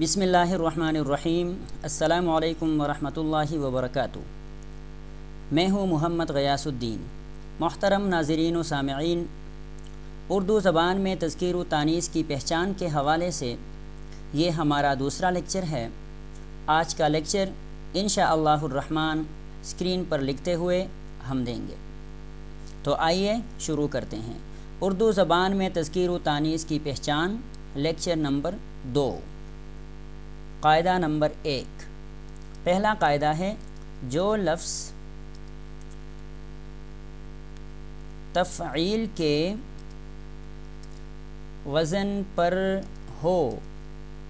بسم اللہ الرحمن الرحیم۔ السلام علیکم ورحمۃ اللہ وبرکاتہ۔ میں ہوں محمد غیاث الدین۔ محترم ناظرین و سامعین، اردو زبان میں تذکیر و تانیث کی پہچان کے حوالے سے یہ ہمارا دوسرا لیکچر ہے۔ آج کا لیکچر انشاءاللہ الرحمن اسکرین پر لکھتے ہوئے ہم دیں گے، تو آئیے شروع کرتے ہیں۔ اردو زبان میں تذکیر و تانیث کی پہچان، لیکچر نمبر 2، قاعدہ نمبر 1۔ پہلا قاعدہ ہے، جو لفظ تفعیل کے وزن پر ہو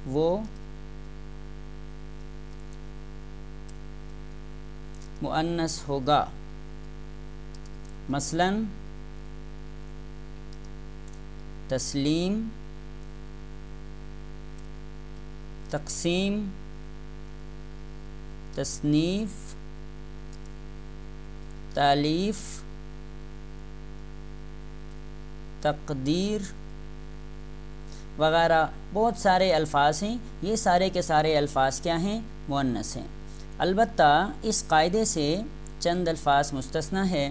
وہ مؤنث ہوگا۔ مثلاً تسلیم، تقسیم، تصنیف، تالیف، تقدیر وغیرہ بہت سارے الفاظ ہیں۔ یہ سارے کے سارے الفاظ کیا ہیں؟ مؤنث ہیں۔ البتہ اس قاعدے سے چند الفاظ مستثنی ہے۔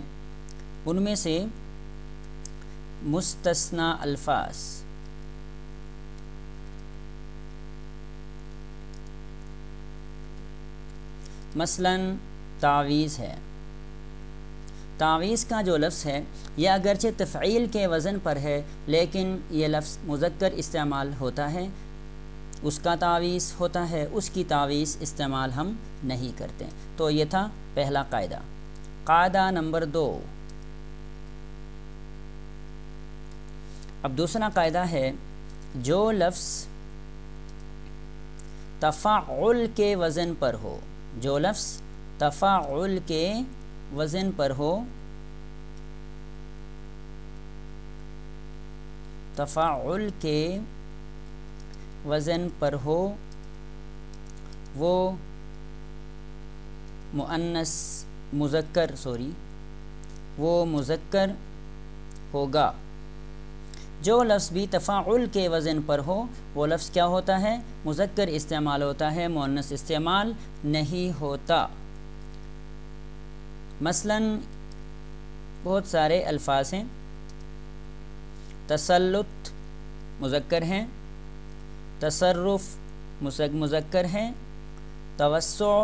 ان میں سے مستثنی الفاظ مثلاً تعویذ ہے۔ تعویذ کا جو لفظ ہے یہ اگرچہ تفعیل کے وزن پر ہے، لیکن یہ لفظ مذکر استعمال ہوتا ہے، اس کا تعویذ ہوتا ہے، اس کی تعویذ استعمال ہم نہیں کرتے۔ تو یہ تھا پہلا قاعدہ۔ قاعدہ نمبر 2۔ اب دوسرا قاعدہ ہے، جو لفظ تفاعل کے وزن پر ہو، جو لفظ تفاعل کے وزن پر ہو، تفاعل کے وزن پر ہو وہ وہ مذکر ہوگا۔ جو لفظ بھی تفاعل کے وزن پر ہو وہ لفظ کیا ہوتا ہے؟ مذکر استعمال ہوتا ہے، مؤنث استعمال نہیں ہوتا۔ مثلاً بہت سارے الفاظ ہیں۔ تسلط مذکر ہیں، تصرف مذکر ہیں، توسع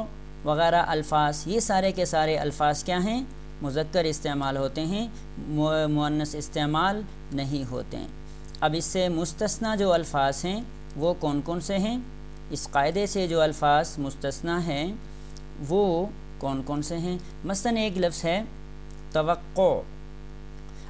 وغیرہ الفاظ، یہ سارے کے سارے الفاظ کیا ہیں؟ مذکر استعمال ہوتے ہیں، مؤنث استعمال نہیں ہوتے ہیں۔ اب اس سے مستثنی جو الفاظ ہیں وہ کون کون سے ہیں؟ اس قاعدے سے جو الفاظ مستثنی ہیں وہ کون کون سے ہیں؟ مثلاً ایک لفظ ہے توقع۔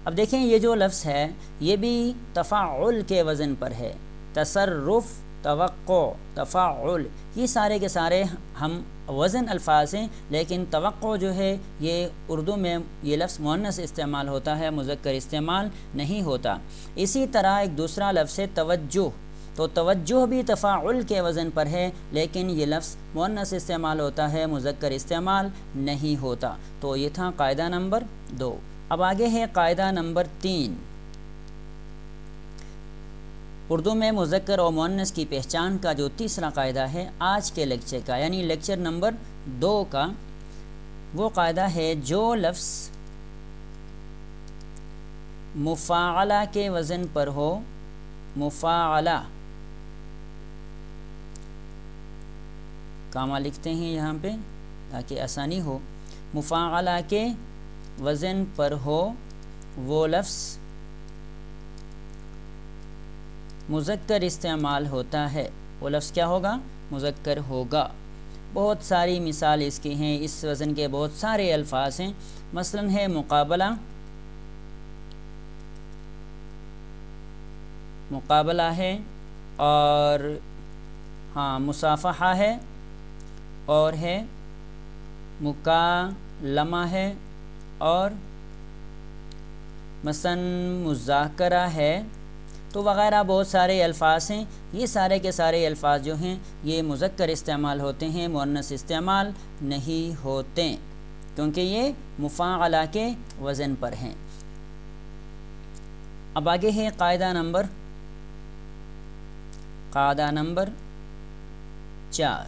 اب دیکھیں یہ جو لفظ ہے یہ بھی تفاعل کے وزن پر ہے۔ تصرف، توقع، تفاعل، یہ سارے کے سارے ہم وزن الفاظ ہیں، لیکن توقع جو ہے یہ اردو میں یہ لفظ مؤنث استعمال ہوتا ہے، مذکر استعمال نہیں ہوتا۔ اسی طرح ایک دوسرا لفظ ہے توجہ۔ تو توجہ بھی تفاعل کے وزن پر ہے، لیکن یہ لفظ مؤنث استعمال ہوتا ہے، مذکر استعمال نہیں ہوتا۔ تو یہ تھا قاعدہ نمبر 2۔ اب آگے ہے قاعدہ نمبر 3۔ اردو میں مذکر اور مؤنث کی پہچان کا جو تیسرا قاعدہ ہے آج کے لیکچر کا، یعنی لیکچر نمبر 2 کا، وہ قاعدہ ہے، جو لفظ مفاعلہ کے وزن پر ہو، مفاعلہ، کامہ لکھتے ہیں یہاں پہ تاکہ آسانی ہو، مفاعلہ کے وزن پر ہو وہ لفظ مذکر استعمال ہوتا ہے۔ وہ لفظ کیا ہوگا؟ مذکر ہوگا۔ بہت ساری مثال اس کی ہیں، اس وزن کے بہت سارے الفاظ ہیں۔ مثلاً ہے مقابلہ، مقابلہ ہے، اور مصافحہ ہے، اور ہے مکالمہ ہے، اور مثلاً مذاکرہ ہے، تو وغیرہ بہت سارے الفاظ ہیں۔ یہ سارے کے سارے الفاظ جو ہیں یہ مذکر استعمال ہوتے ہیں، مؤنث استعمال نہیں ہوتے، کیونکہ یہ مفاعلہ کے وزن پر ہیں۔ اب آگے ہے قاعدہ نمبر 4.